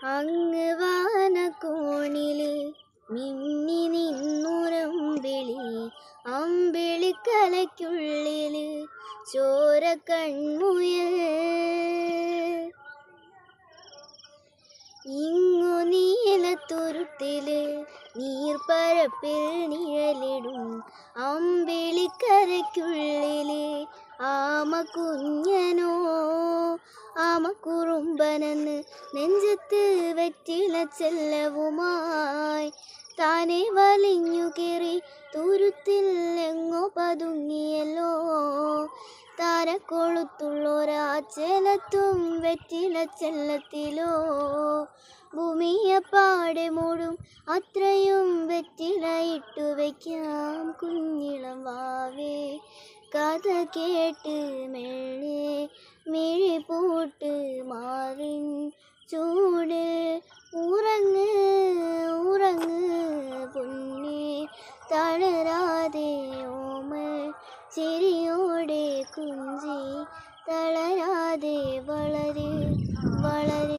അങ്ങ് വാനക്കോണില് മിന്നി നിന്നുരമ്പിളി, അമ്പിളിക്കലയ്ക്കുള്ളില് ചോര കൺമുയൽ. ഇങ്ങു നീലത്തുരുത്തില് നീർപ്പരപ്പിൽ നിഴലിടും അമ്പിളിക്കരയ്ക്കുള്ളില് ആമക്കുഞ്ഞനോ ആമക്കുറുമ്പനെന്ന് നെഞ്ചത്ത് വെറ്റില ചെല്ലവുമായി താനെ വലിഞ്ഞു കയറി തുരുത്തിൽ എങ്ങോ പതുങ്ങിയല്ലോ. താരക്കൊളുത്തുള്ളൊരാച്ചലത്തും വെറ്റില ചെല്ലത്തിലോ ഭൂമിയെപ്പാടെ മൂടും അത്രയും വെറ്റില ഇട്ടു വയ്ക്കാം കുഞ്ഞിളം വാവേ. കഥ കേട്ട് മെല്ലെ മിഴി പൂട്ട് മാറിൻ ചൂട് ഉറങ്ങ് ഉറങ്ങ് പൊന്നേ, തളരാതെ ഓമൽ ചിരിയോടെ കുഞ്ചി തളരാതെ വളര് വളര്.